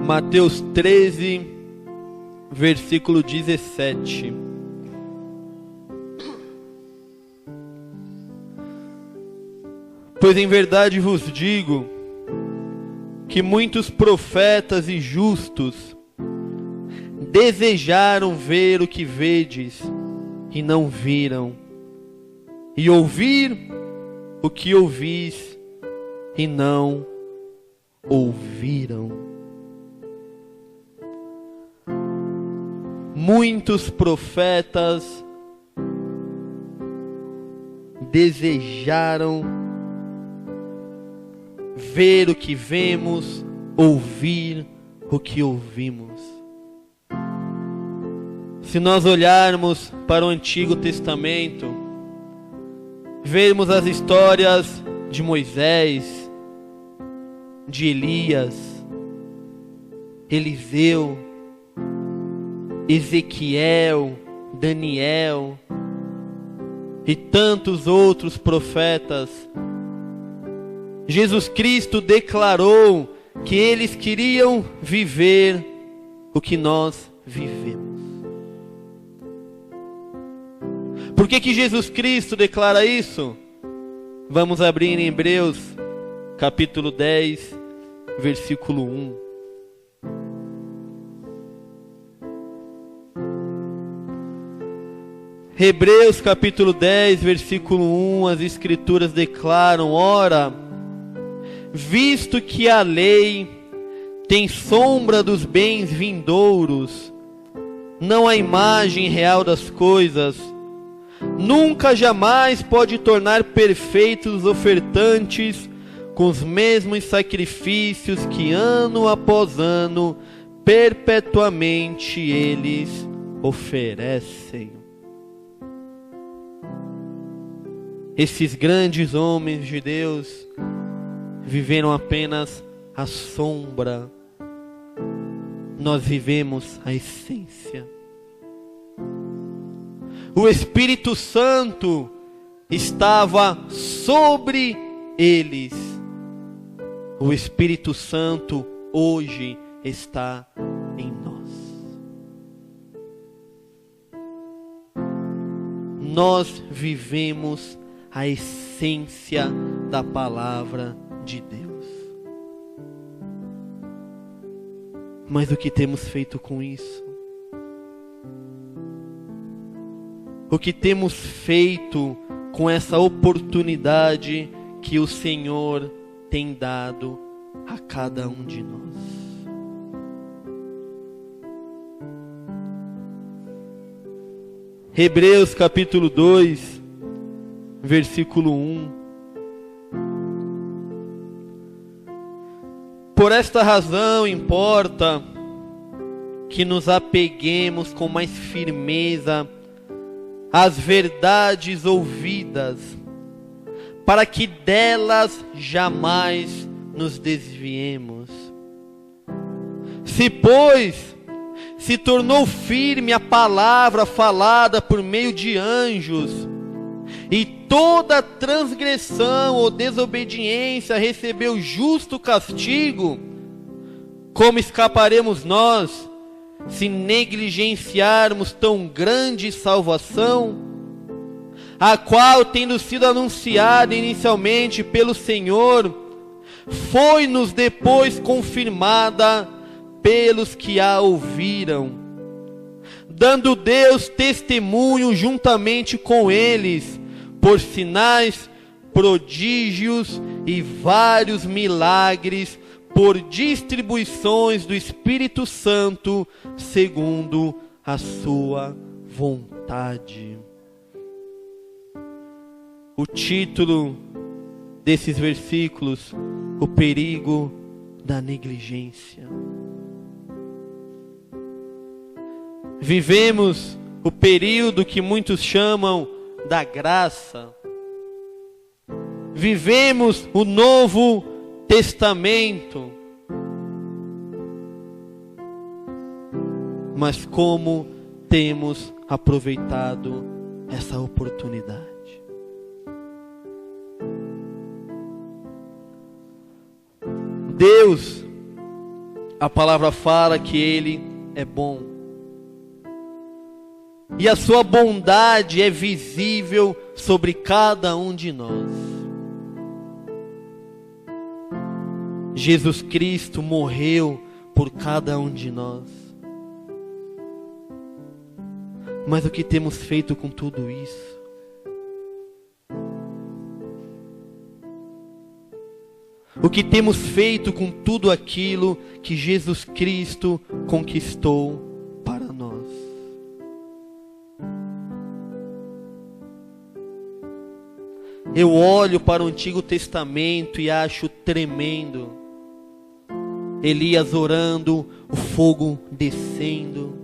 Mateus 13, versículo 17. Pois em verdade vos digo que muitos profetas e justos desejaram ver o que vedes e não viram, e ouvir o que ouvis e não ouviram. Muitos profetas desejaram ver o que vemos, ouvir o que ouvimos. Se nós olharmos para o Antigo Testamento, vermos as histórias de Moisés, de Elias, Eliseu, Ezequiel, Daniel e tantos outros profetas, Jesus Cristo declarou que eles queriam viver o que nós vivemos. Por que Jesus Cristo declara isso? Vamos abrir em Hebreus, capítulo 10, versículo 1. Hebreus, capítulo 10, versículo 1, as Escrituras declaram: ora, visto que a lei tem sombra dos bens vindouros, não a imagem real das coisas, nunca jamais pode tornar perfeitos os ofertantes com os mesmos sacrifícios que ano após ano perpetuamente eles oferecem. Esses grandes homens de Deus viveram apenas a sombra. Nós vivemos a essência. O Espírito Santo estava sobre eles. O Espírito Santo hoje está em nós. Nós vivemos a essência da palavra de Deus. Mas o que temos feito com isso? O que temos feito com essa oportunidade que o Senhor tem dado a cada um de nós? Hebreus capítulo 2, versículo 1. Por esta razão importa que nos apeguemos com mais firmeza às verdades ouvidas, para que delas jamais nos desviemos. Se, pois, se tornou firme a palavra falada por meio de anjos, e toda transgressão ou desobediência recebeu justo castigo, como escaparemos nós, se negligenciarmos tão grande salvação, a qual, tendo sido anunciada inicialmente pelo Senhor, foi-nos depois confirmada pelos que a ouviram, dando Deus testemunho juntamente com eles, por sinais, prodígios e vários milagres, por distribuições do Espírito Santo, segundo a sua vontade. O título desses versículos: o perigo da negligência. Vivemos o período que muitos chamam da graça. Vivemos o Novo Testamento. Mas como temos aproveitado essa oportunidade? Deus A palavra fala que Ele é bom. E a sua bondade é visível sobre cada um de nós. Jesus Cristo morreu por cada um de nós. Mas o que temos feito com tudo isso? O que temos feito com tudo aquilo que Jesus Cristo conquistou para nós? Eu olho para o Antigo Testamento e acho tremendo. Elias orando, o fogo descendo.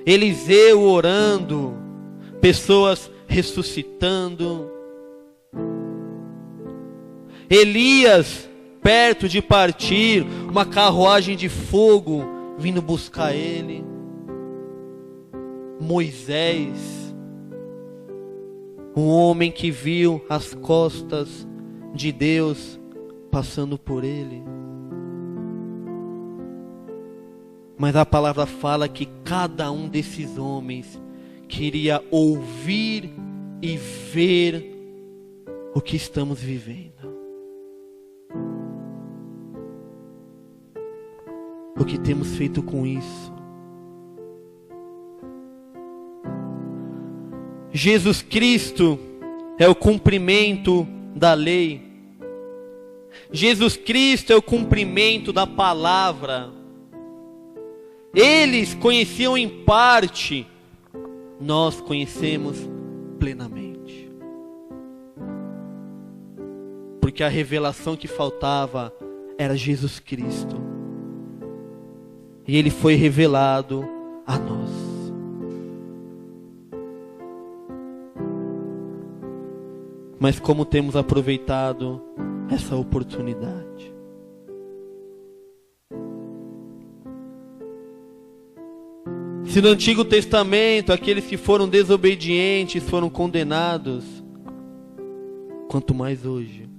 Eliseu orando, pessoas ressuscitando. Elias, perto de partir, uma carruagem de fogo vindo buscar ele. Moisés, um homem que viu as costas de Deus passando por ele. Mas a palavra fala que cada um desses homens queria ouvir e ver o que estamos vivendo. O que temos feito com isso? Jesus Cristo é o cumprimento da lei. Jesus Cristo é o cumprimento da palavra. Eles conheciam em parte, nós conhecemos plenamente. Porque a revelação que faltava era Jesus Cristo. E Ele foi revelado a nós. Mas como temos aproveitado essa oportunidade? Se no Antigo Testamento aqueles que foram desobedientes foram condenados, quanto mais hoje.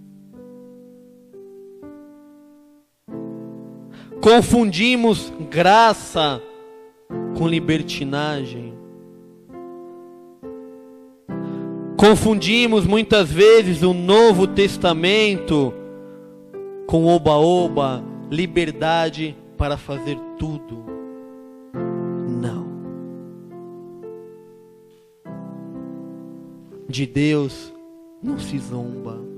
Confundimos graça com libertinagem. Confundimos muitas vezes o Novo Testamento com oba-oba, liberdade para fazer tudo. Não. De Deus não se zomba.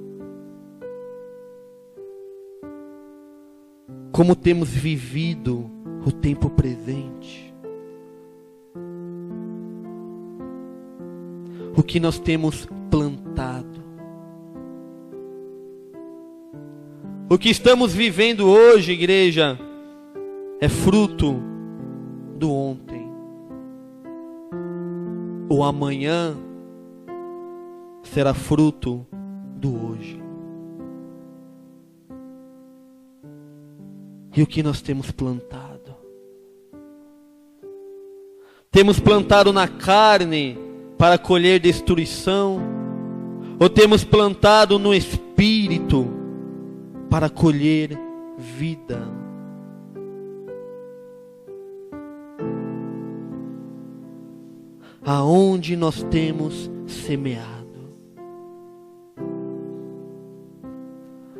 Como temos vivido o tempo presente? O que nós temos plantado? O que estamos vivendo hoje, igreja, é fruto do ontem. O amanhã será fruto do hoje. E o que nós temos plantado? Temos plantado na carne para colher destruição? Ou temos plantado no Espírito para colher vida? Aonde nós temos semeado?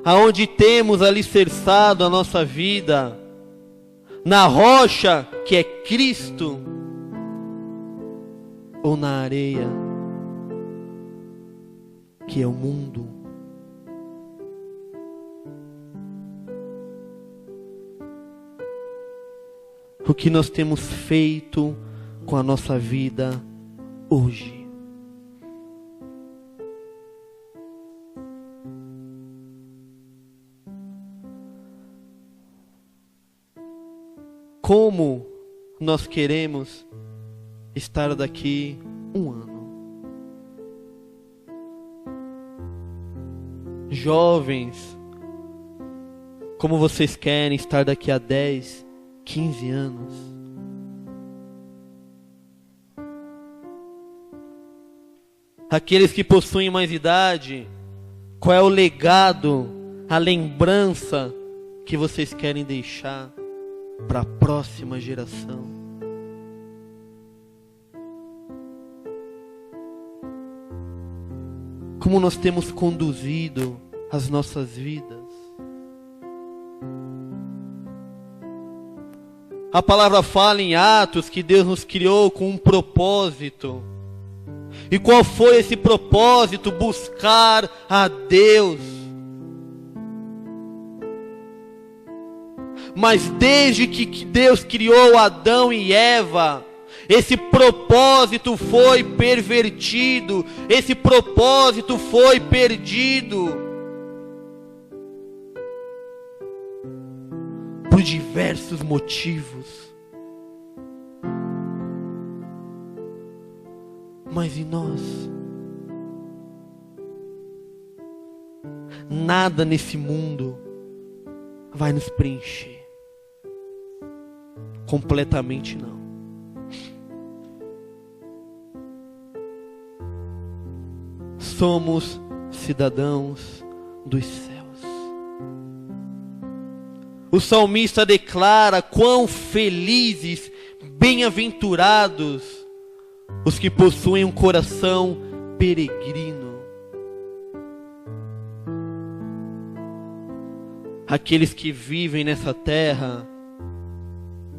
Aonde temos alicerçado a nossa vida? Na rocha que é Cristo? Ou na areia que é o mundo? O que nós temos feito com a nossa vida hoje? Como nós queremos estar daqui um ano? Jovens, como vocês querem estar daqui a 10, 15 anos? Aqueles que possuem mais idade, qual é o legado, a lembrança que vocês querem deixar para a próxima geração? Como nós temos conduzido as nossas vidas? A palavra fala em Atos que Deus nos criou com um propósito. E qual foi esse propósito? Buscar a Deus. Mas desde que Deus criou Adão e Eva, esse propósito foi pervertido, esse propósito foi perdido por diversos motivos. Mas em nós, nada nesse mundo vai nos preencher. Completamente não. Somos cidadãos dos céus. O salmista declara quão felizes, bem-aventurados os que possuem um coração peregrino. Aqueles que vivem nessa terra,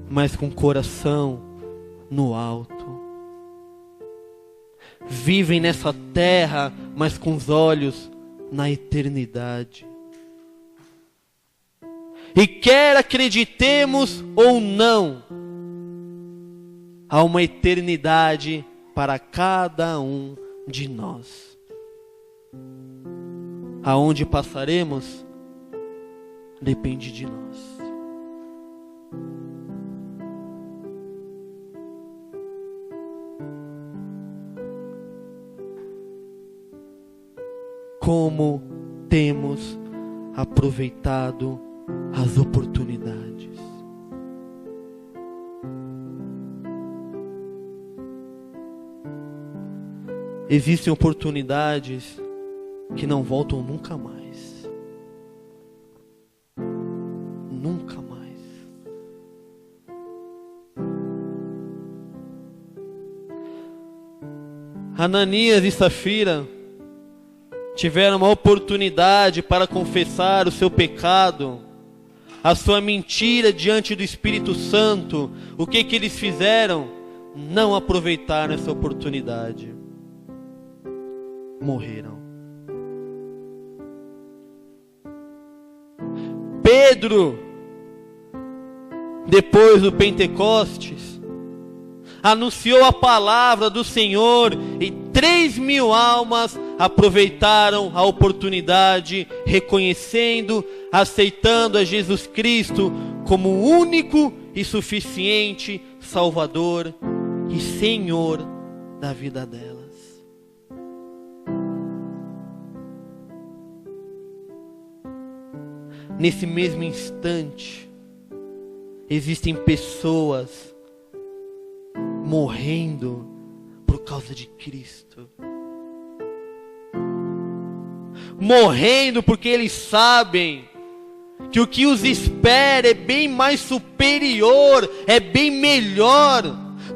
mas com o coração no alto. Vivem nessa terra, mas com os olhos na eternidade. E quer acreditemos ou não, há uma eternidade para cada um de nós. Aonde passaremos, depende de nós. Como temos aproveitado as oportunidades? Existem oportunidades que não voltam nunca mais. Nunca mais. Ananias e Safira tiveram uma oportunidade para confessar o seu pecado, a sua mentira diante do Espírito Santo. O que eles fizeram? Não aproveitaram essa oportunidade. Morreram. Pedro, depois do Pentecostes, anunciou a palavra do Senhor e 3.000 almas aproveitaram a oportunidade, reconhecendo, aceitando a Jesus Cristo como o único e suficiente Salvador e Senhor da vida delas. Nesse mesmo instante, existem pessoas morrendo por causa de Cristo. Morrendo porque eles sabem que o que os espera é bem mais superior, é bem melhor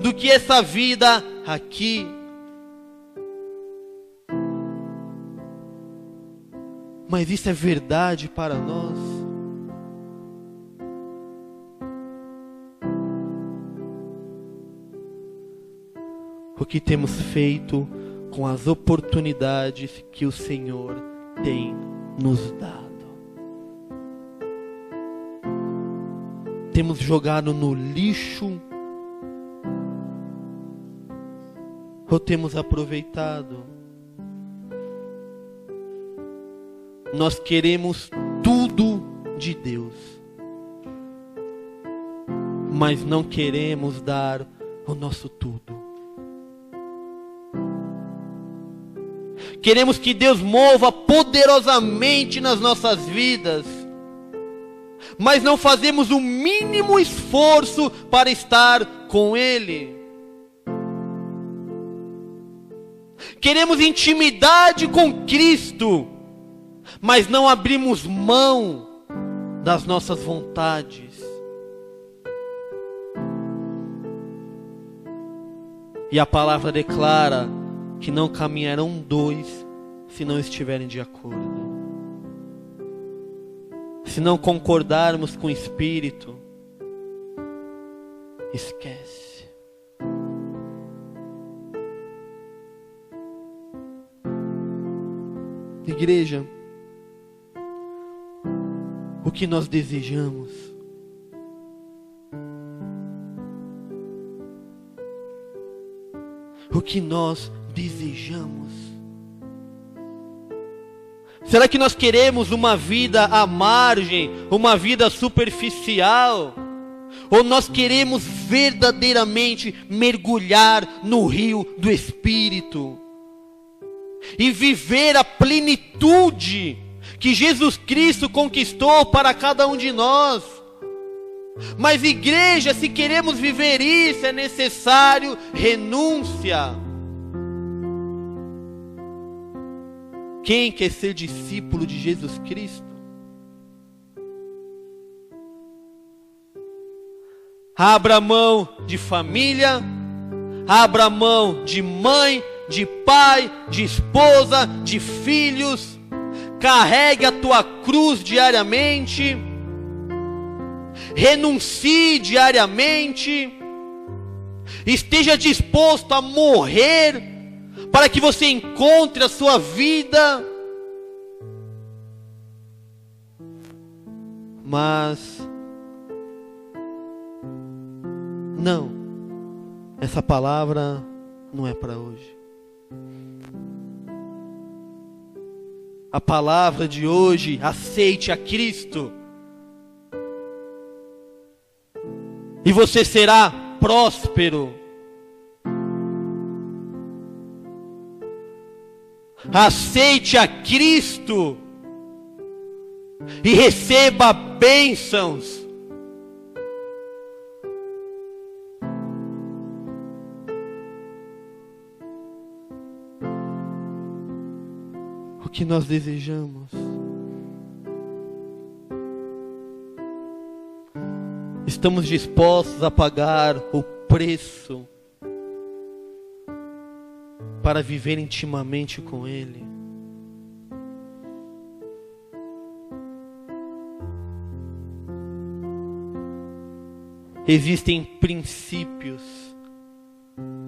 do que essa vida aqui. Mas isso é verdade para nós? O que temos feito com as oportunidades que o Senhor tem nos dado? Temos jogado no lixo ou temos aproveitado? Nós queremos tudo de Deus, mas não queremos dar o nosso tudo. Queremos que Deus mova poderosamente nas nossas vidas, mas não fazemos o mínimo esforço para estar com Ele. Queremos intimidade com Cristo, mas não abrimos mão das nossas vontades. E a palavra declara que não caminharão dois se não estiverem de acordo. Se não concordarmos com o Espírito, esquece. Igreja, o que nós desejamos? O que nós desejamos? Será que nós queremos uma vida à margem, uma vida superficial? Ou nós queremos verdadeiramente mergulhar no rio do Espírito e viver a plenitude que Jesus Cristo conquistou para cada um de nós? Mas igreja, se queremos viver isso, é necessário renúncia. Quem quer ser discípulo de Jesus Cristo? Abra mão de família, abra mão de mãe, de pai, de esposa, de filhos. Carregue a tua cruz diariamente. Renuncie diariamente. Esteja disposto a morrer para que você encontre a sua vida. Mas não, essa palavra não é para hoje. A palavra de hoje: aceite a Cristo e você será próspero. Aceite a Cristo e receba bênçãos. O que nós desejamos? Estamos dispostos a pagar o preço para viver intimamente com Ele? Existem princípios,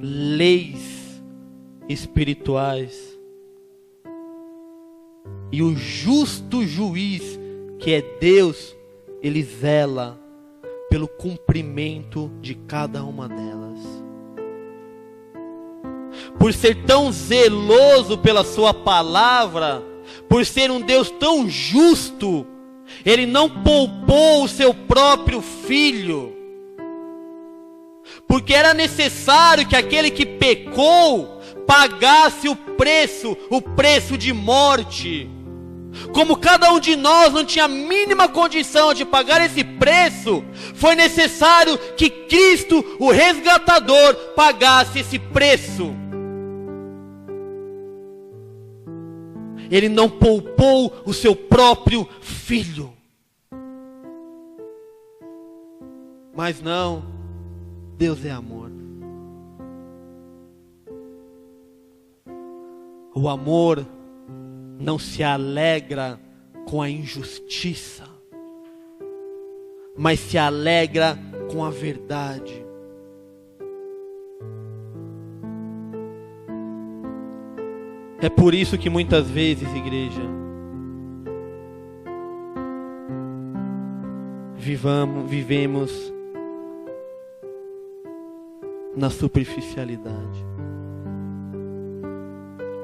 leis espirituais, e o justo juiz, que é Deus, Ele zela pelo cumprimento de cada uma delas. Por ser tão zeloso pela sua palavra, por ser um Deus tão justo, Ele não poupou o seu próprio filho, porque era necessário que aquele que pecou pagasse o preço de morte. Como cada um de nós não tinha a mínima condição de pagar esse preço, foi necessário que Cristo, o resgatador, pagasse esse preço. Ele não poupou o seu próprio filho. Mas não, Deus é amor. O amor não se alegra com a injustiça, mas se alegra com a verdade. É por isso que muitas vezes, igreja, vivemos na superficialidade,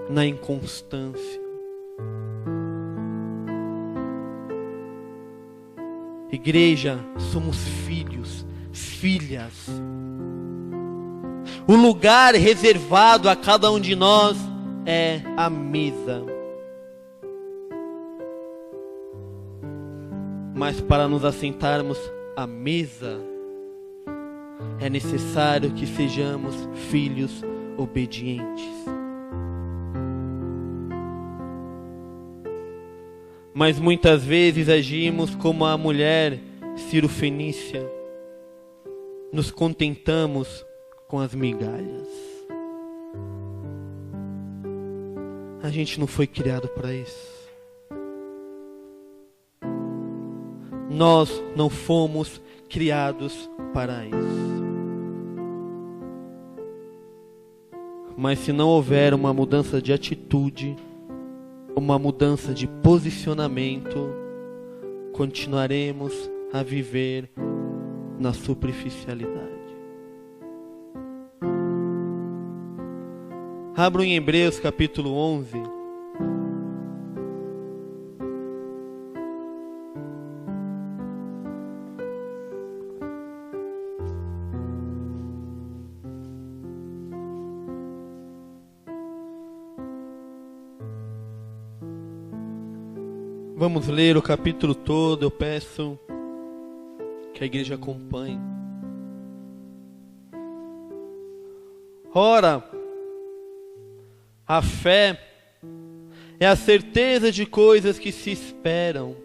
na inconstância. Igreja, somos filhos, filhas. O lugar reservado a cada um de nós é a mesa. Mas para nos assentarmos à mesa, é necessário que sejamos filhos obedientes. Mas muitas vezes agimos como a mulher cirofenícia. Nos contentamos com as migalhas. A gente não foi criado para isso. Nós não fomos criados para isso. Mas se não houver uma mudança de atitude, uma mudança de posicionamento, continuaremos a viver na superficialidade. Abram em Hebreus capítulo 11. Vamos ler o capítulo todo, eu peço que a igreja acompanhe. Ora, a fé é a certeza de coisas que se esperam,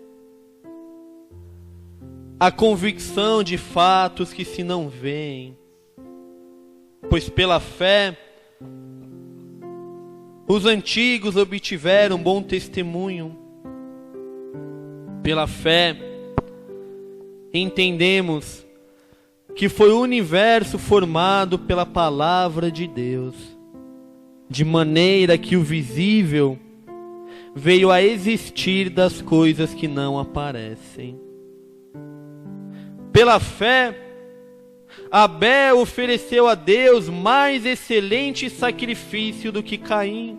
a convicção de fatos que se não veem. Pois pela fé, os antigos obtiveram bom testemunho. Pela fé, entendemos que foi o universo formado pela palavra de Deus, de maneira que o visível veio a existir das coisas que não aparecem. Pela fé, Abel ofereceu a Deus mais excelente sacrifício do que Caim,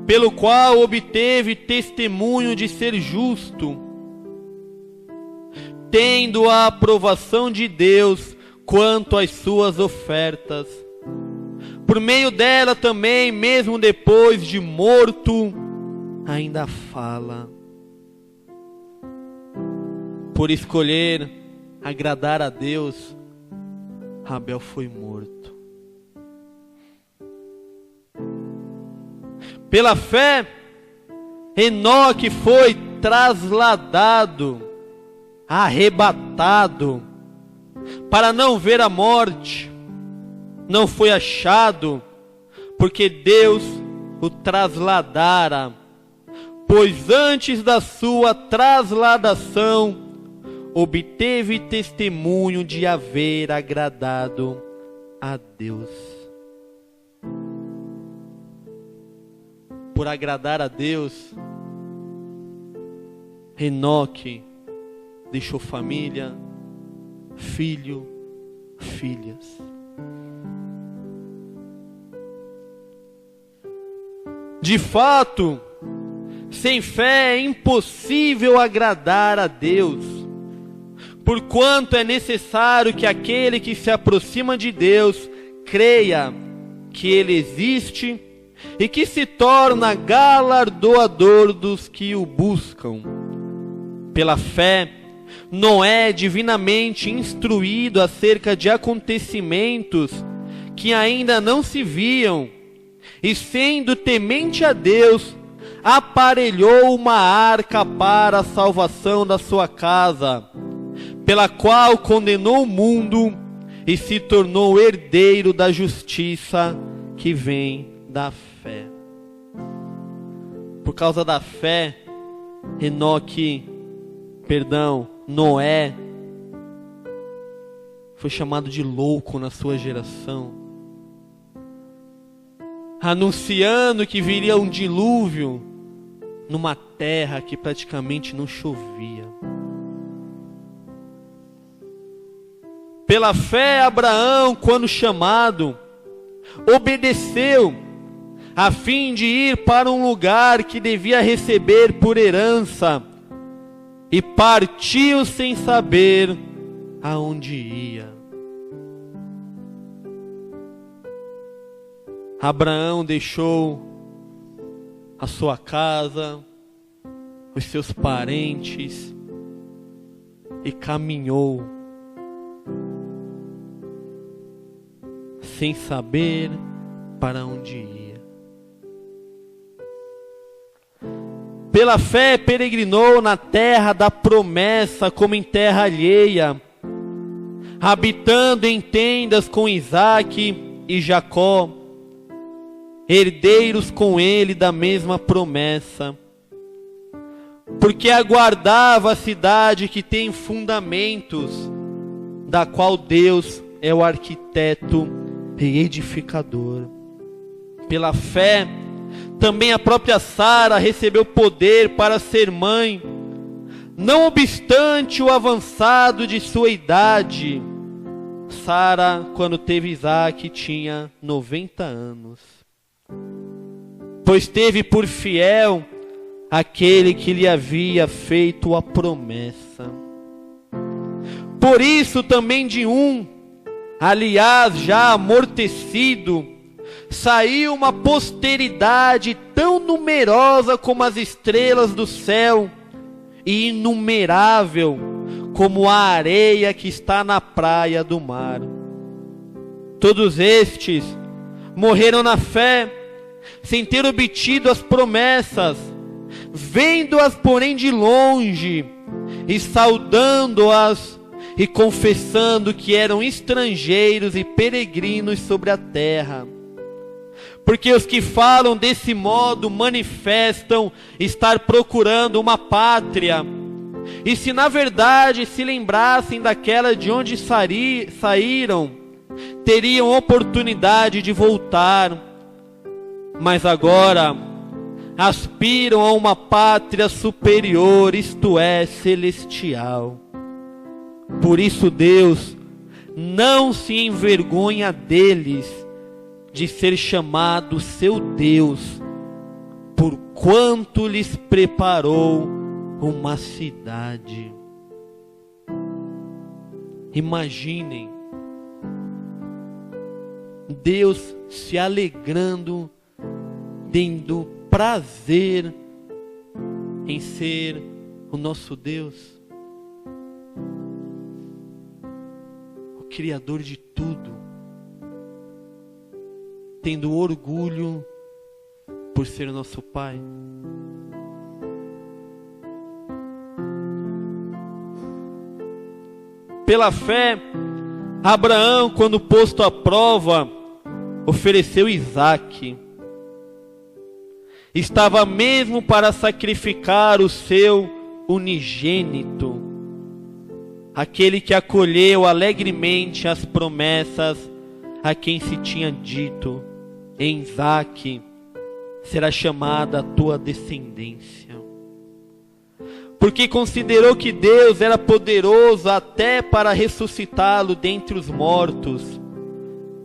pelo qual obteve testemunho de ser justo, tendo a aprovação de Deus quanto às suas ofertas. Por meio dela também, mesmo depois de morto, ainda fala. Por escolher agradar a Deus, Abel foi morto. Pela fé, Enoque foi trasladado, arrebatado, para não ver a morte. Não foi achado, porque Deus o trasladara. Pois antes da sua trasladação, obteve testemunho de haver agradado a Deus. Por agradar a Deus, Enoque deixou família, filho, filhas. De fato, sem fé é impossível agradar a Deus, porquanto é necessário que aquele que se aproxima de Deus creia que Ele existe e que se torna galardoador dos que o buscam. Pela fé, Noé, divinamente instruído acerca de acontecimentos que ainda não se viam, e sendo temente a Deus, aparelhou uma arca para a salvação da sua casa, pela qual condenou o mundo e se tornou herdeiro da justiça que vem da fé. Por causa da fé, Noé foi chamado de louco na sua geração, anunciando que viria um dilúvio numa terra que praticamente não chovia. Pela fé, Abraão, quando chamado, obedeceu, a fim de ir para um lugar que devia receber por herança, e partiu sem saber aonde ia. Abraão deixou a sua casa, os seus parentes, e caminhou sem saber para onde ia. Pela fé peregrinou na terra da promessa como em terra alheia, habitando em tendas com Isaque e Jacó, herdeiros com ele da mesma promessa. Porque aguardava a cidade que tem fundamentos, da qual Deus é o arquiteto e edificador. Pela fé, também a própria Sara recebeu poder para ser mãe, não obstante o avançado de sua idade. Sara, quando teve Isaque, tinha 90 anos. Pois teve por fiel aquele que lhe havia feito a promessa. Por isso também de um, aliás já amortecido, saiu uma posteridade tão numerosa como as estrelas do céu, e inumerável como a areia que está na praia do mar. Todos estes morreram na fé, sem ter obtido as promessas, vendo-as porém de longe, e saudando-as, e confessando que eram estrangeiros e peregrinos sobre a terra. Porque os que falam desse modo manifestam estar procurando uma pátria. E se na verdade se lembrassem daquela de onde saíram, teriam oportunidade de voltar. Mas agora aspiram a uma pátria superior, isto é, celestial. Por isso Deus não se envergonha deles, de ser chamado seu Deus, porquanto lhes preparou uma cidade. Imaginem Deus se alegrando, tendo prazer em ser o nosso Deus, o Criador de tudo, tendo orgulho por ser nosso Pai. Pela fé, Abraão, quando posto à prova, ofereceu Isaque. Estava mesmo para sacrificar o seu unigênito, aquele que acolheu alegremente as promessas a quem se tinha dito: em Isaque será chamada a tua descendência. Porque considerou que Deus era poderoso até para ressuscitá-lo dentre os mortos,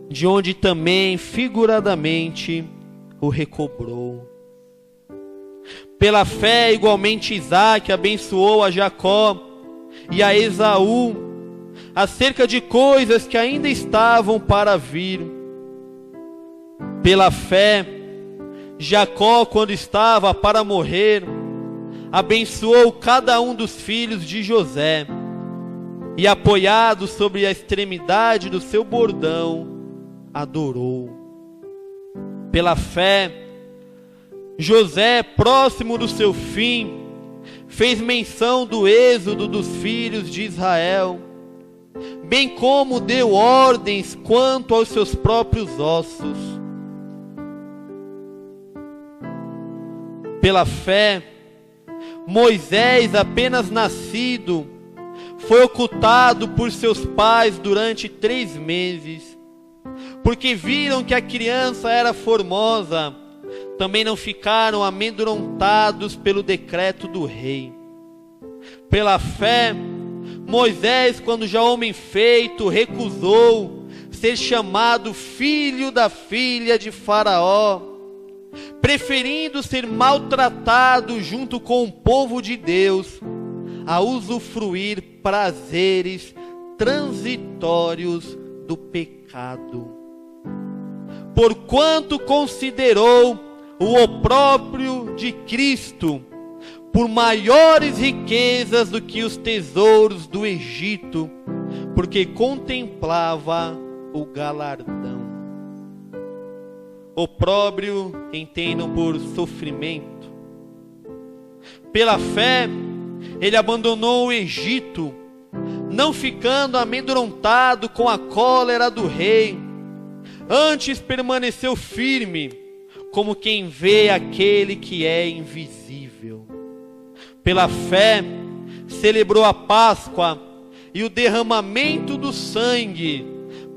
de onde também figuradamente o recobrou. Pela fé, igualmente Isaque abençoou a Jacó e a Esaú acerca de coisas que ainda estavam para vir. Pela fé, Jacó, quando estava para morrer, abençoou cada um dos filhos de José, e apoiado sobre a extremidade do seu bordão, adorou. Pela fé, José, próximo do seu fim, fez menção do êxodo dos filhos de Israel, bem como deu ordens quanto aos seus próprios ossos. Pela fé, Moisés, apenas nascido, foi ocultado por seus pais durante 3 meses, porque viram que a criança era formosa. Também não ficaram amedrontados pelo decreto do rei. Pela fé, Moisés, quando já homem feito, recusou ser chamado filho da filha de Faraó, preferindo ser maltratado junto com o povo de Deus, a usufruir prazeres transitórios do pecado. Porquanto considerou o opróbrio de Cristo por maiores riquezas do que os tesouros do Egito, porque contemplava o galardão. Opróbrio entendam por sofrimento. Pela fé, ele abandonou o Egito, não ficando amedrontado com a cólera do rei. Antes permaneceu firme, como quem vê aquele que é invisível. Pela fé, celebrou a Páscoa e o derramamento do sangue,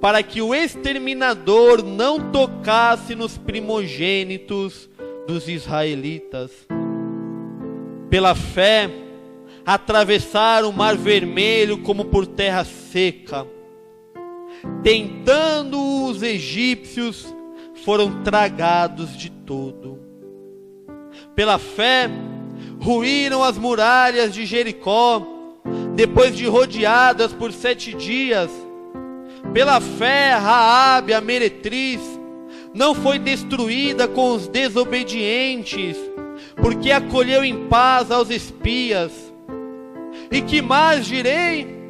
para que o exterminador não tocasse nos primogênitos dos israelitas. Pela fé, atravessaram o Mar Vermelho como por terra seca. Tentando os egípcios, foram tragados de todo. Pela fé, ruíram as muralhas de Jericó, depois de rodeadas por 7 dias. Pela fé, Raabe, a meretriz, não foi destruída com os desobedientes, porque acolheu em paz aos espias. E que mais direi?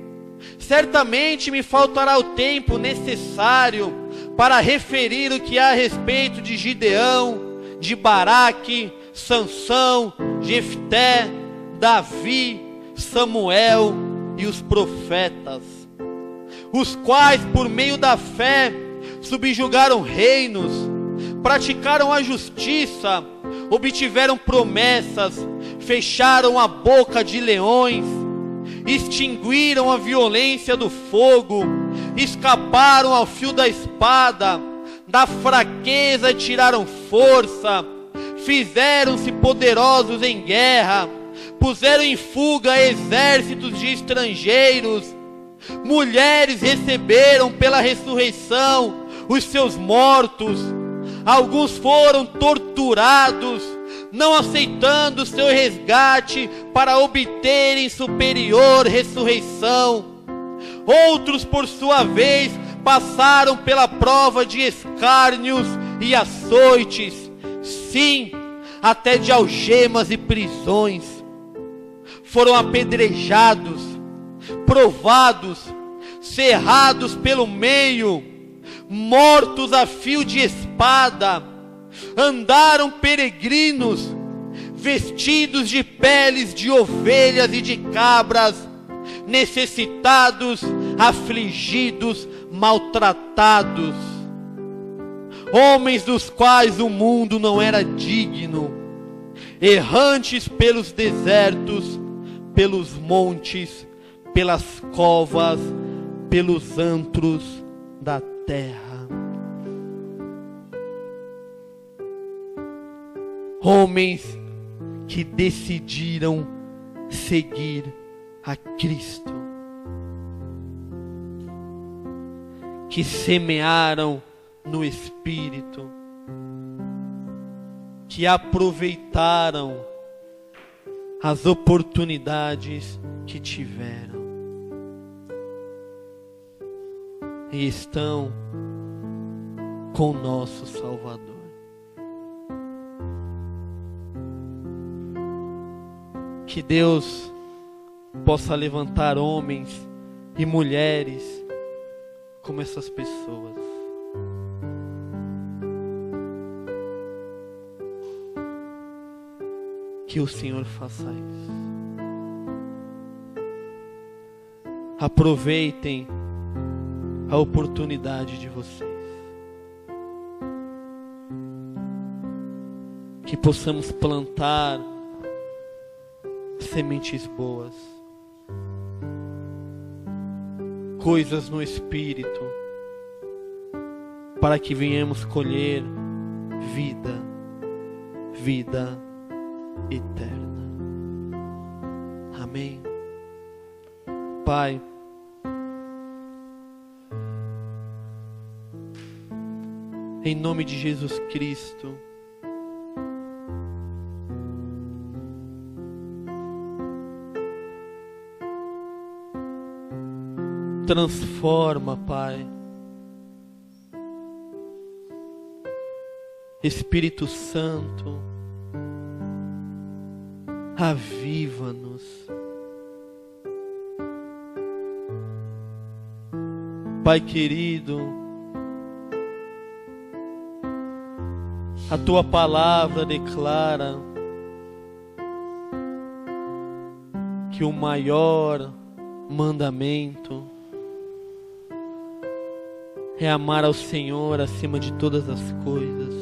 Certamente me faltará o tempo necessário para referir o que há a respeito de Gideão, de Baraque, Sansão, Jefté, Davi, Samuel e os profetas, os quais por meio da fé subjugaram reinos, praticaram a justiça, obtiveram promessas, fecharam a boca de leões, extinguiram a violência do fogo, escaparam ao fio da espada, da fraqueza tiraram força, fizeram-se poderosos em guerra, puseram em fuga exércitos de estrangeiros. Mulheres receberam pela ressurreição os seus mortos, alguns foram torturados, não aceitando seu resgate para obterem superior ressurreição. Outros, por sua vez, passaram pela prova de escárnios e açoites, sim, até de algemas e prisões. Foram apedrejados, provados, cerrados pelo meio, mortos a fio de espada. Andaram peregrinos, vestidos de peles de ovelhas e de cabras, necessitados, afligidos, maltratados. Homens dos quais o mundo não era digno, errantes pelos desertos, pelos montes, pelas covas, pelos antros da terra. Homens que decidiram seguir a Cristo, que semearam no Espírito, que aproveitaram as oportunidades que tiveram e estão com o nosso Salvador. Que Deus possa levantar homens e mulheres como essas pessoas. Que o Senhor faça isso. Aproveitem a oportunidade de vocês. Que possamos plantar sementes boas, coisas no Espírito, para que venhamos colher vida, vida eterna. Amém. Pai, em nome de Jesus Cristo, transforma, Pai. Espírito Santo, aviva-nos. Pai querido, a Tua palavra declara que o maior mandamento é amar ao Senhor acima de todas as coisas.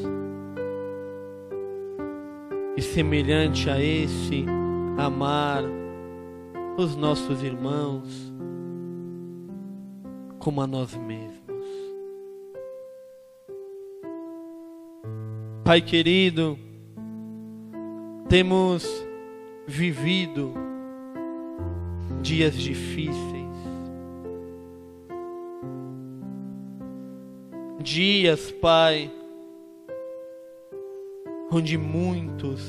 E semelhante a esse, amar os nossos irmãos como a nós mesmos. Pai querido, temos vivido dias difíceis, dias, Pai, onde muitos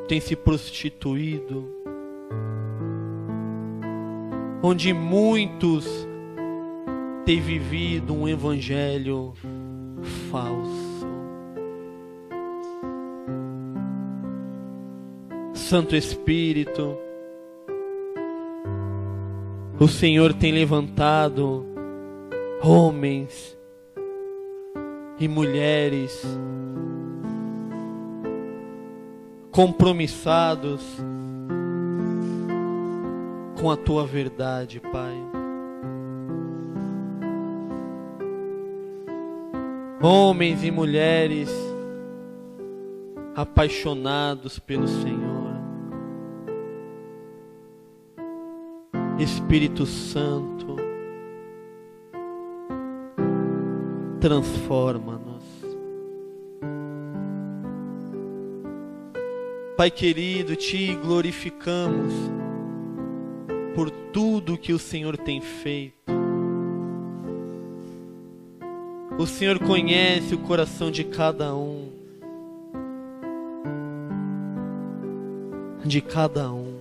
têm se prostituído, onde muitos têm vivido um evangelho falso. Santo Espírito, o Senhor tem levantado homens e mulheres compromissados com a Tua verdade, Pai. Homens e mulheres apaixonados pelo Senhor. Espírito Santo, transforma-nos. Pai querido, Te glorificamos por tudo que o Senhor tem feito. O Senhor conhece o coração de cada um. De cada um.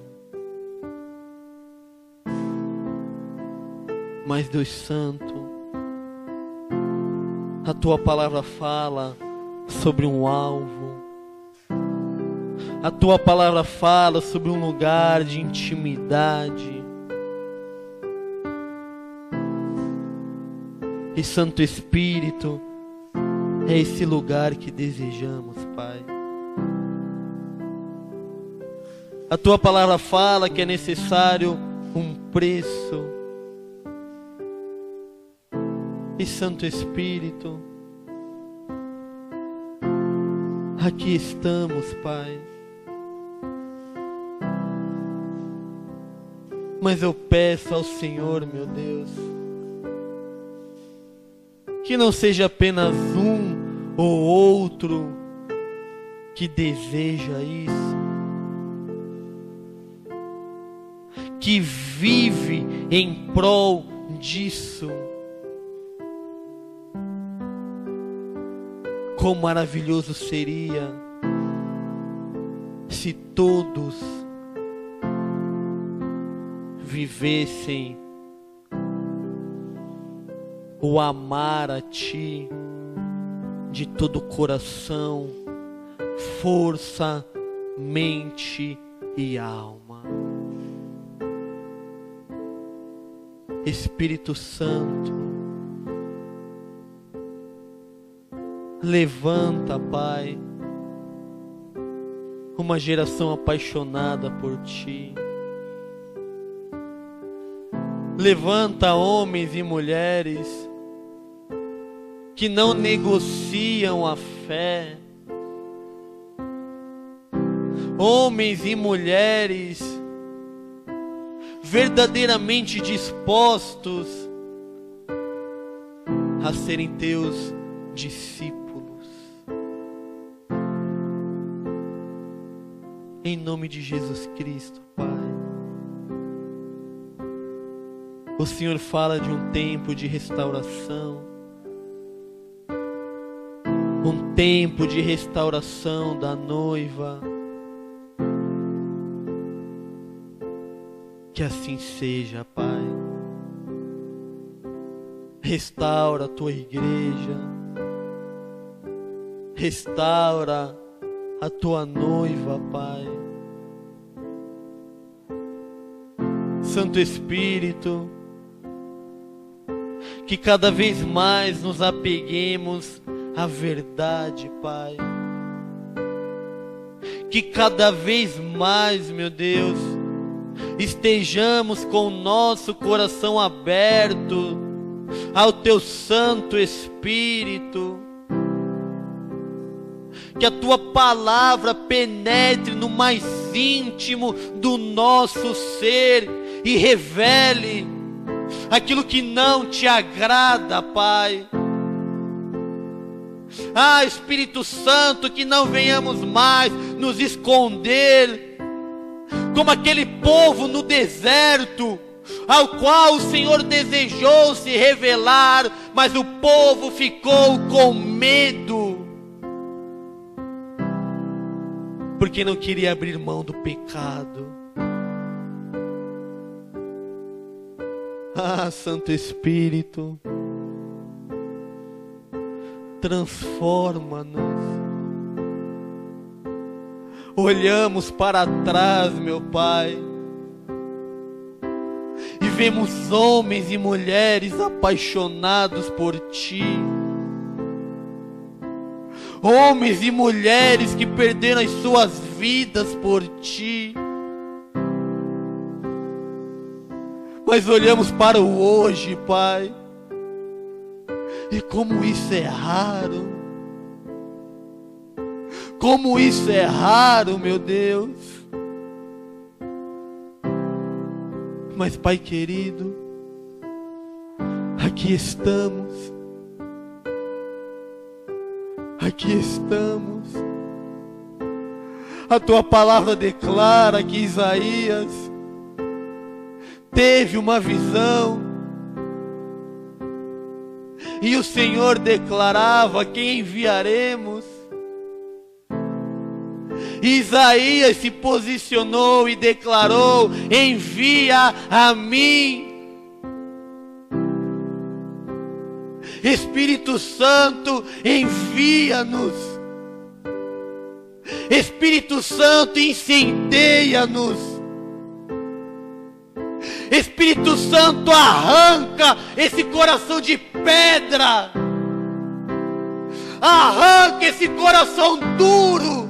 Mas Deus Santo, a Tua palavra fala sobre um alvo. A Tua palavra fala sobre um lugar de intimidade. E Santo Espírito, é esse lugar que desejamos, Pai. A Tua palavra fala que é necessário um preço. E Santo Espírito, aqui estamos, Pai. Mas eu peço ao Senhor, meu Deus, que não seja apenas um ou outro que deseja isso, que vive em prol disso. Quão maravilhoso seria se todos vivessem o amar a Ti de todo o coração, força, mente e alma. Espírito Santo, levanta, Pai, uma geração apaixonada por Ti. Levanta homens e mulheres que não negociam a fé. Homens e mulheres verdadeiramente dispostos a serem Teus discípulos. Em nome de Jesus Cristo, Pai. O Senhor fala de um tempo de restauração. Um tempo de restauração da noiva. Que assim seja, Pai. Restaura a Tua igreja. Restaura a Tua noiva, Pai. Santo Espírito, que cada vez mais nos apeguemos à verdade, Pai. que cada vez mais, meu Deus, estejamos com o nosso coração aberto ao Teu Santo Espírito. Que a Tua palavra penetre no mais íntimo do nosso ser e revele aquilo que não Te agrada, Pai. Espírito Santo, que não venhamos mais nos esconder como aquele povo no deserto, ao qual o Senhor desejou se revelar, mas o povo ficou com medo, porque não queria abrir mão do pecado. Santo Espírito, transforma-nos. Olhamos para trás, meu Pai, e vemos homens e mulheres apaixonados por Ti, homens e mulheres que perderam as suas vidas por Ti. Mas olhamos para o hoje, Pai, e como isso é raro, como isso é raro, meu Deus. Mas, Pai querido, aqui estamos, aqui estamos. A Tua palavra declara que Isaías teve uma visão, e o Senhor declarava: quem enviaremos? Isaías se posicionou e declarou: envia a mim. Espírito Santo, envia-nos. Espírito Santo, incendeia-nos. Espírito Santo, arranca esse coração de pedra, arranca esse coração duro,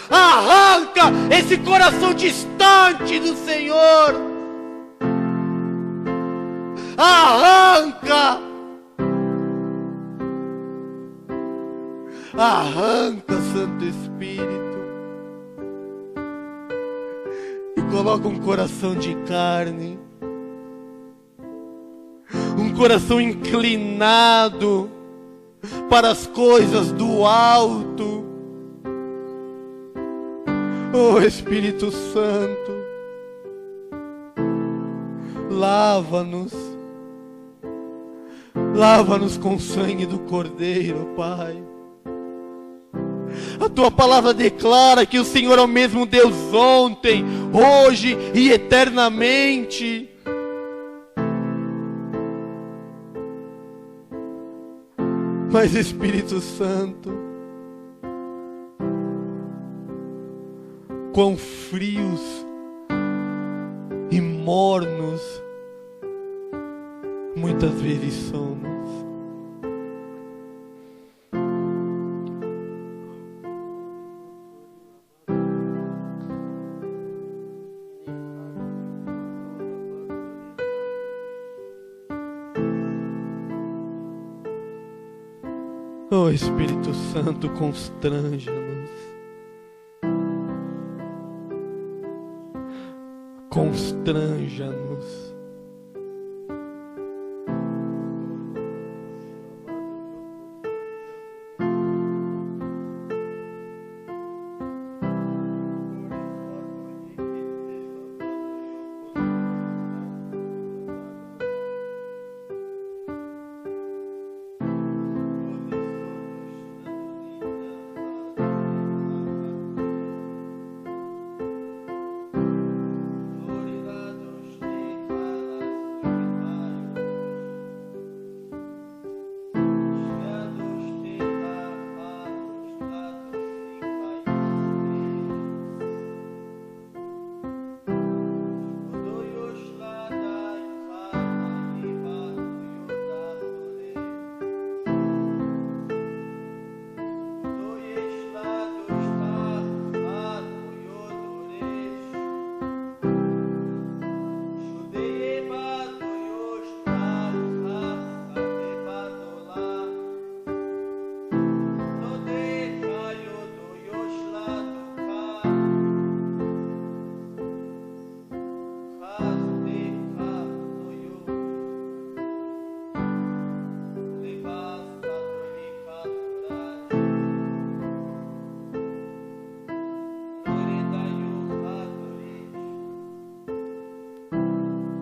arranca esse coração distante do Senhor, arranca, arranca, Santo Espírito. Coloca um coração de carne, um coração inclinado para as coisas do alto. Oh Espírito Santo, lava-nos, lava-nos com o sangue do Cordeiro, Pai. A Tua palavra declara que o Senhor é o mesmo Deus ontem, hoje e eternamente. Mas, Espírito Santo, quão frios e mornos muitas vezes somos. Oh Espírito Santo, constranja-nos, constranja-nos.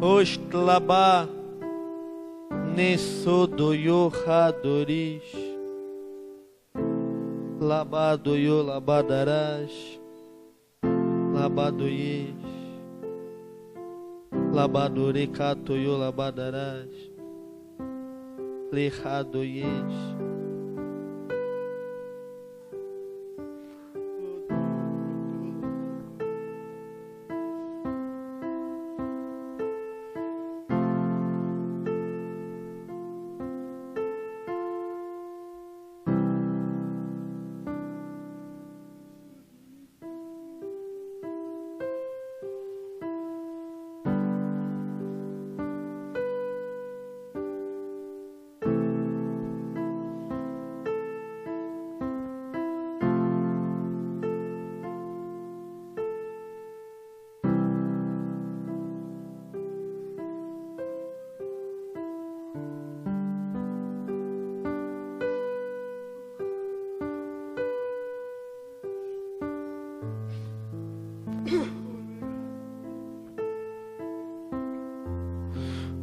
Ostlaba Nesodoyo Hadorish Labadoyo Labadarash Labadoyesh Labadore Katoyo Labadarash Lechadoyesh.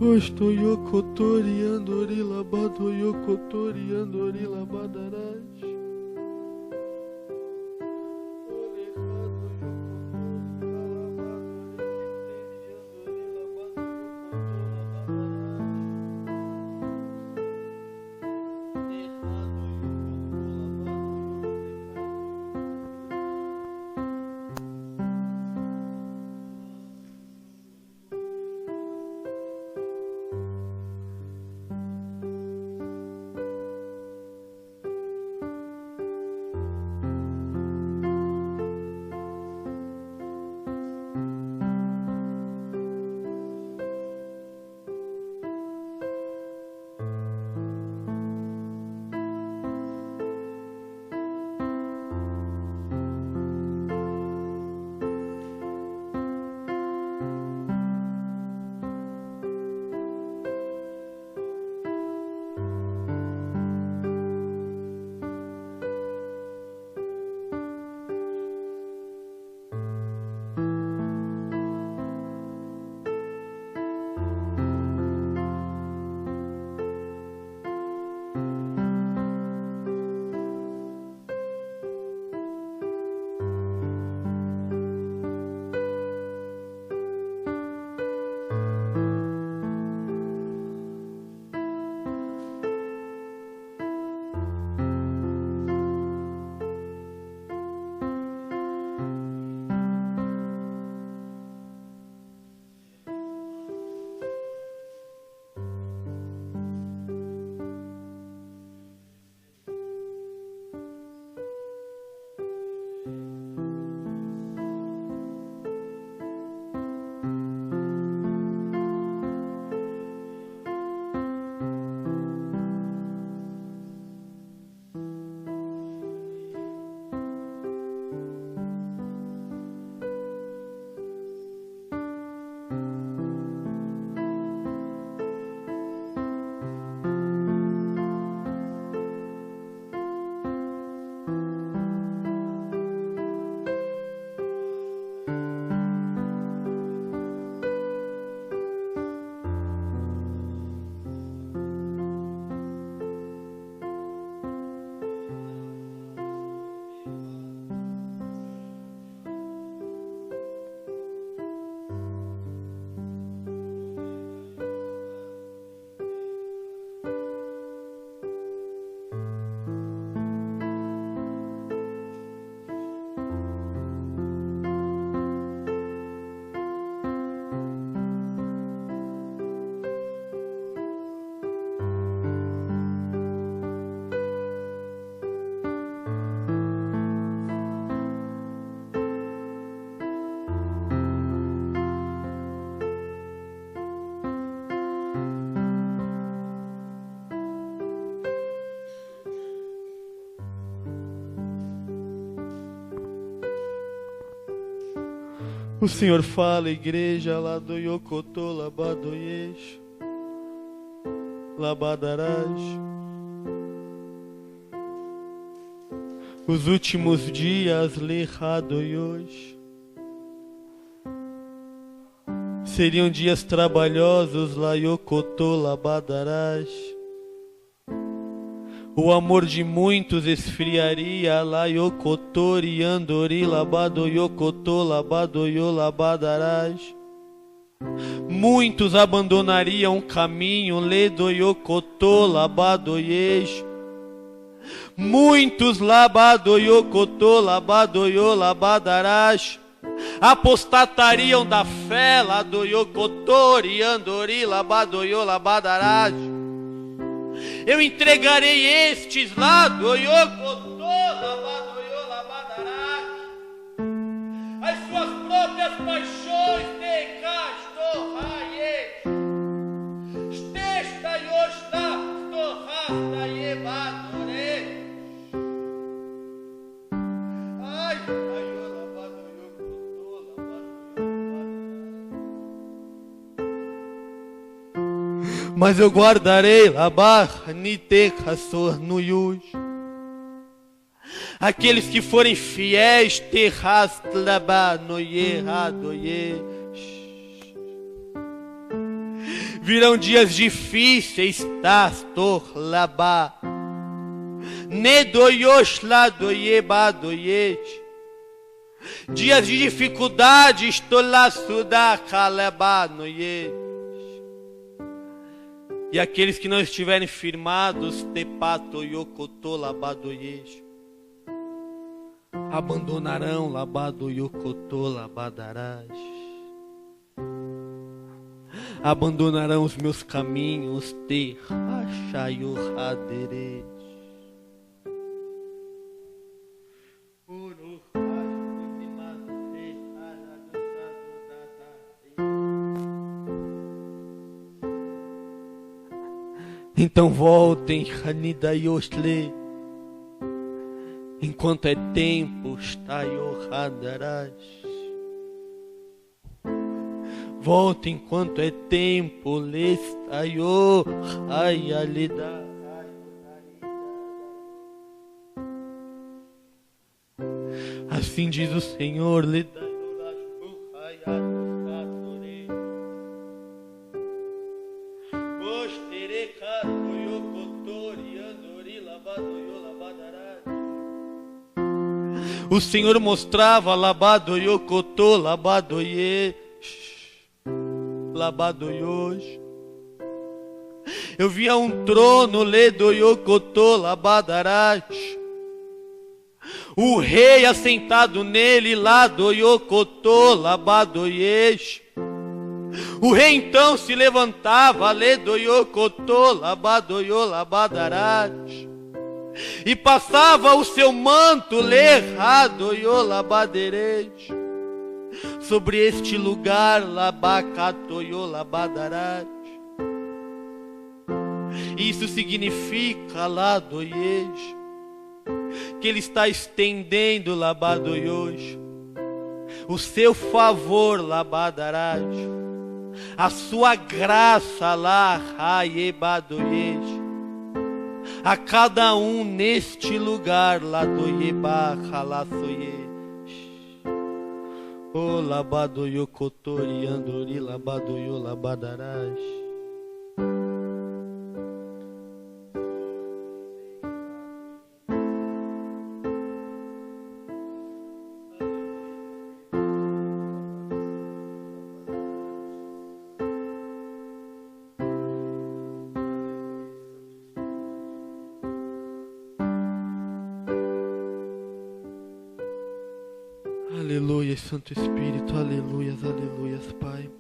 Ostoyokotori andori labadoyokotori andori labadarash. O Senhor fala, igreja, lá do Yokotô, Labadoyesh, Labadaraj. Os últimos dias, Lechadoyosh, Seriam dias trabalhosos, Laiokotô Labadarás. O amor de muitos esfriaria, Laiokotori Andori Labadoyokotô Labadoyo Labadarás. Muitos abandonariam o caminho, Ledoyokotô Labadoyesh. Muitos Labadoyokotô Labadoyo Labadarás apostatariam da fé, Ladoyokotori Andori Labadoyo Labadarás. Eu entregarei estes, Ladoyokotô Labadoyo Labadarás, as suas próprias paixões de Castorraie, Stesta Yoshla, Storrastaye Badore. Ai, mas eu guardarei Labar Nitekassor no Yus. Aqueles que forem fiéis, Terras Labá Noye Radoye. Virão dias difíceis, Tastor Labá Nedoyosh Ladoye Badoye. Dias de dificuldade, Stolasudá Kalabá Noye. E aqueles que não estiverem firmados, Tepato Yokotô Labadoyesh, abandonarão Labado Yokotô Labadarás. Abandonarão os meus caminhos, Terrachayohaderesh. Então voltem, Hanidayosle, enquanto é tempo, Stayohadarás. Voltem enquanto é tempo, Lestayohayalidá. Assim diz o Senhor, o Senhor mostrava Labadoyokotô Labadoye Labadoyosh. Eu via um trono, Ledoyokotô Labadarás, o rei assentado nele, Ladoyokotô Labadoyesh. O rei então se levantava, Ledoyokotô Labadoyo Labadarás, e passava o seu manto, Lerradoyo Labaderesh, sobre este lugar, Labacatoyo Labadarás. Isso significa, Ladoyesh, que ele está estendendo, Labadoyosh, o seu favor, Labadarás, a sua graça, Lahayebadoyesh, a cada um neste lugar, Ladoyebachalasoyesh. O Labadoyokotori Andori Labadoyo Labadarás. Aleluia, Santo Espírito, aleluias, aleluias, Pai.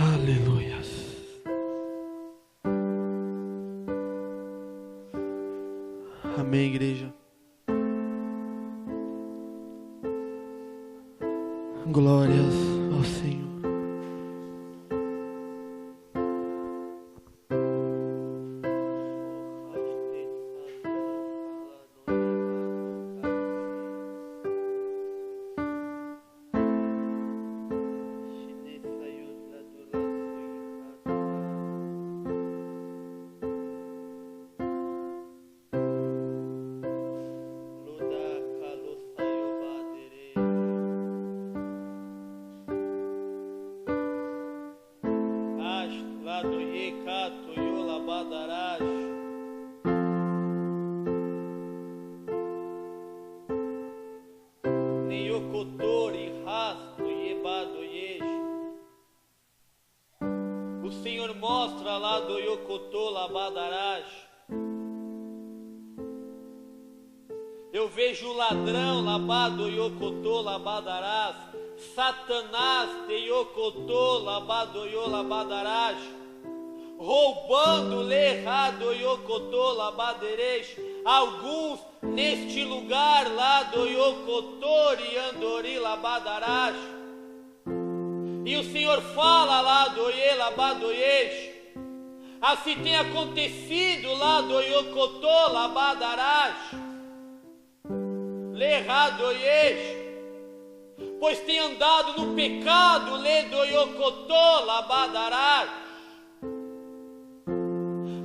Aleluias. Amém, igreja. Glórias ao Senhor. doye kato yo labadarash. Neyokotori rasto yebadoyesh. O Senhor mostra lá do Yokotô labadarash. Eu vejo o ladrão labado Yokotô labadarás, Satanás de Yokotô labadoyo labadarás, roubando lerrado Yokotô labaderesh, alguns neste lugar lá do Yokotô riandori labadarás. E o Senhor fala lá do Yelabadoyesh, assim tem acontecido lá do Yokotô labadarás. Lerradoyesh, pois tem andado no pecado, ledoyokotô labadarás.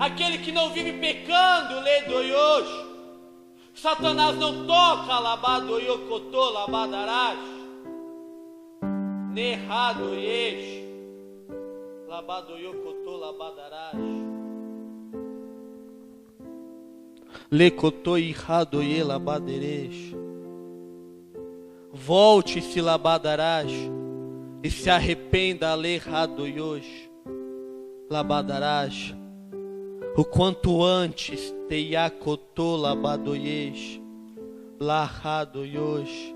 Aquele que não vive pecando, ledoyosh, Satanás não toca, labadoyokotô labadarás. Nerradoyesh, labadoyokotô labadarás. Lekotô irradoye labaderesh. Volte-se labadarás e se arrependa lerradoyosh labadarás. O quanto antes teiakotô labadoyesh larradoyosh.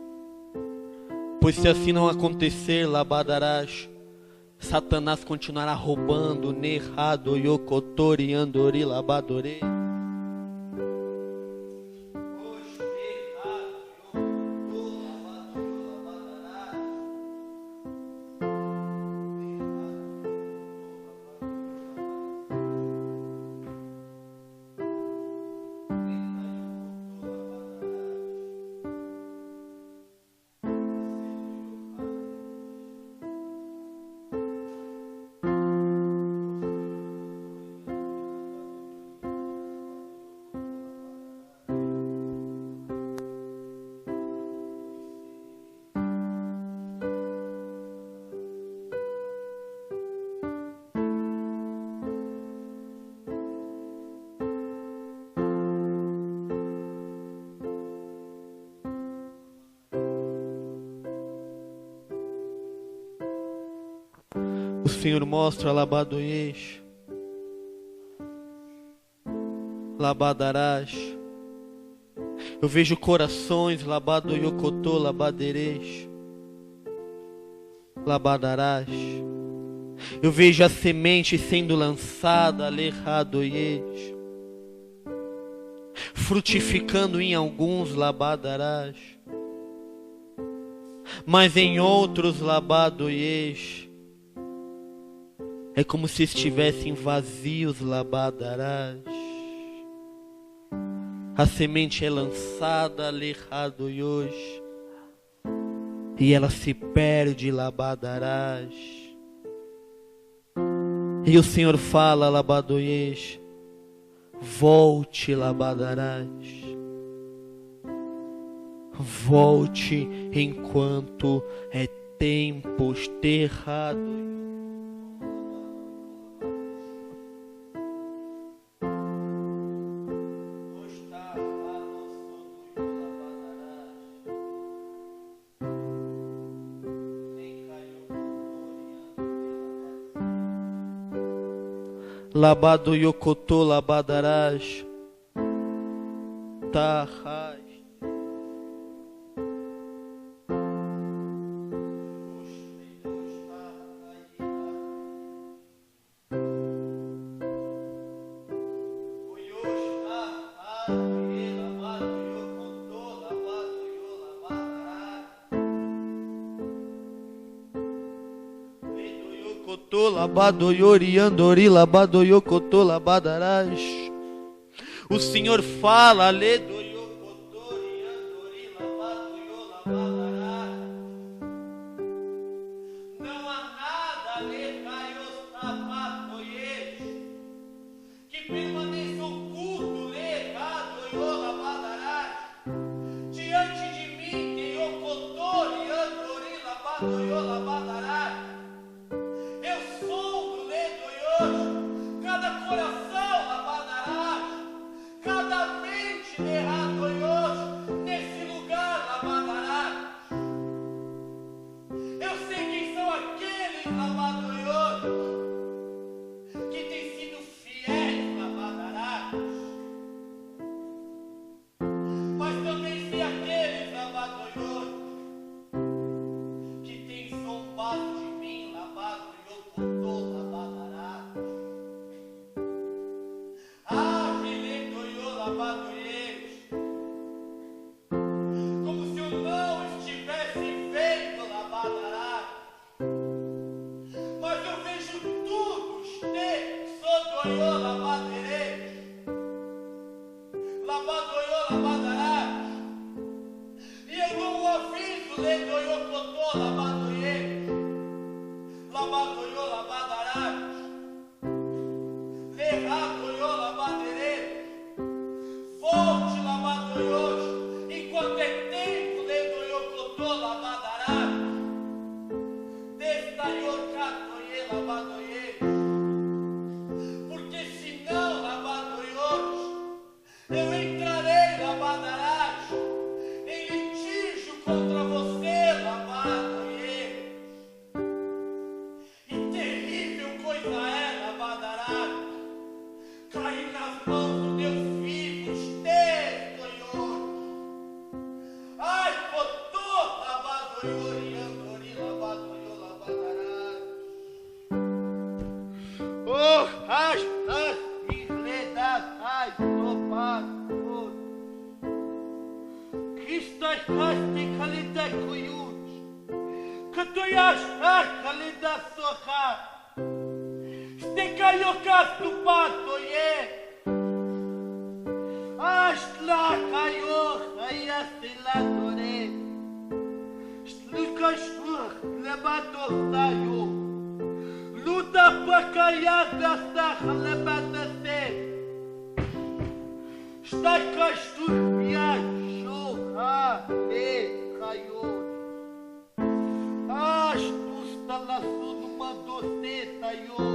Pois se assim não acontecer, labadarás, Satanás continuará roubando nerradoyokotori andori labadore. O Senhor mostra labadoyesh, labadarás. Eu vejo corações labadoyokotô labaderesh, labadarás. Eu vejo a semente sendo lançada, lerradoyesh, frutificando em alguns, labadarás, mas em outros, labadoyesh, é como se estivessem vazios, labadarás. A semente é lançada, lerradoyosh, e ela se perde, labadarás. E o Senhor fala, labadoyesh, volte, labadarás. Volte enquanto é tempo terrado. Labadoyokotô labadarás, tarras. Labadoyori andori labadoyokotô labadarás. O Senhor fala, ledoyokotori andori labadoyo labadarás. Não há nada, lecaiostapatoyesh, que permaneça oculto, lecadoyo labadarás, diante de mim, teyokotori andori labadoyo labadarás. Labadoyo, labaderete. Labadoyo, labadarás. E eu dou um aviso, ledoyo, cotô, labadoye. Labadoyo, labadarás. Legadoyo, labaderete. Volte, labadoyo. Enquanto é tempo, ledoyo, cotô, labadarás. Destayo, catoye, labadoye. Porque senão, labadoyo, eu entrarei, labadarás, em litígio contra você, labadoye. E terrível coisa é, labadarás, cair nas mãos do Deus vivo, destoior. Ai, potô, labadoyo, andori, labadoyo, labadarás. Oh, as, isledas, ai, topado. Kristas, kaste, kalida, kuyut. Katoyash, kalida, soha. Stekayokas, tupato, ye. Ashla, kayo, ayasilatore. Slukashur, lebato, sayo. Luta pakayada sahlebadase. Stakashturbia shoha e kayot. Ashtusta laço numa doceta yo.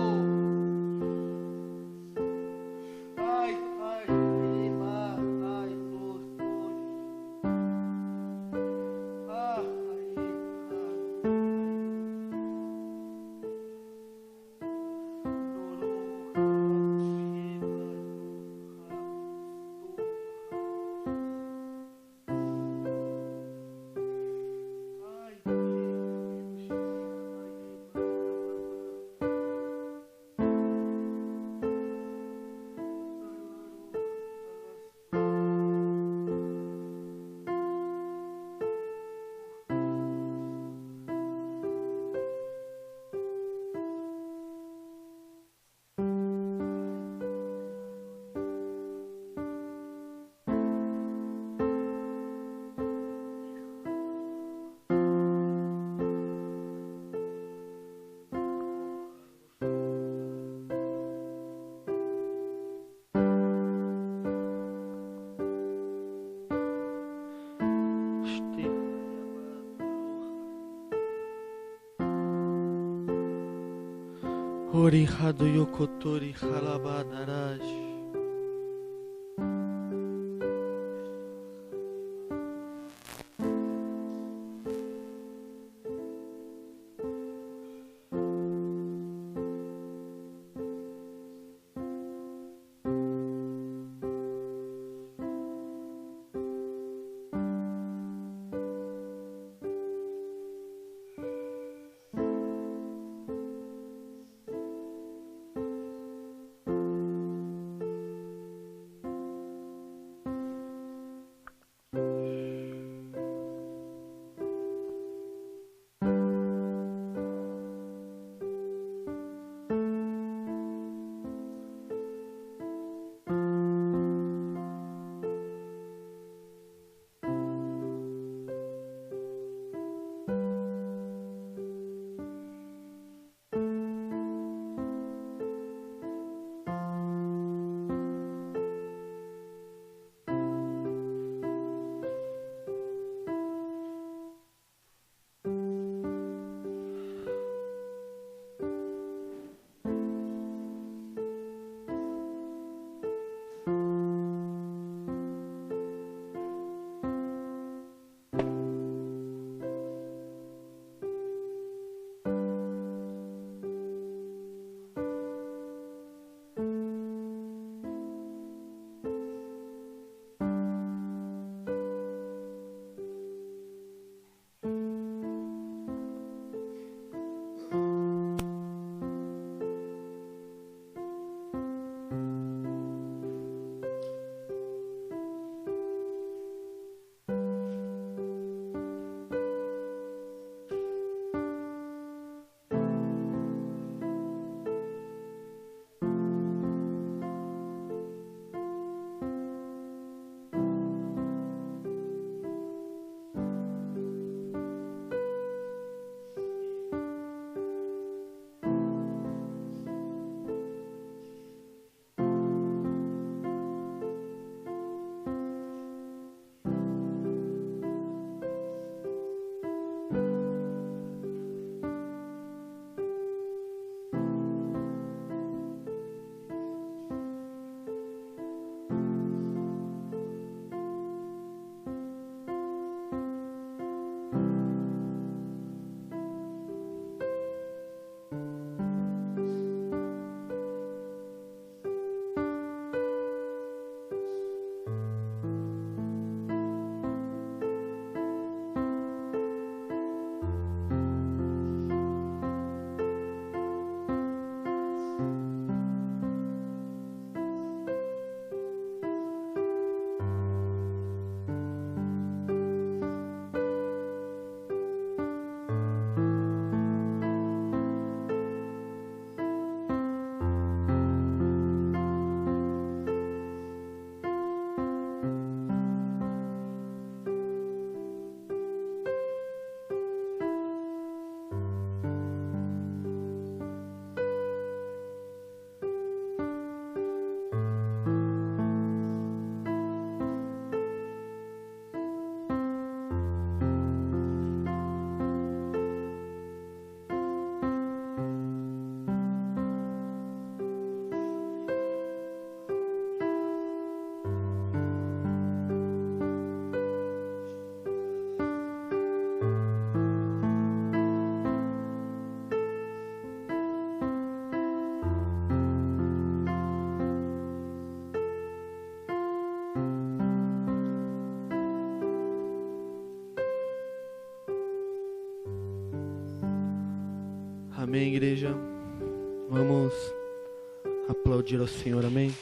Ai, ai, ima, ai, dos. Ai, Orihado yokotori halabadarash. Amém, igreja? Vamos aplaudir ao Senhor, amém?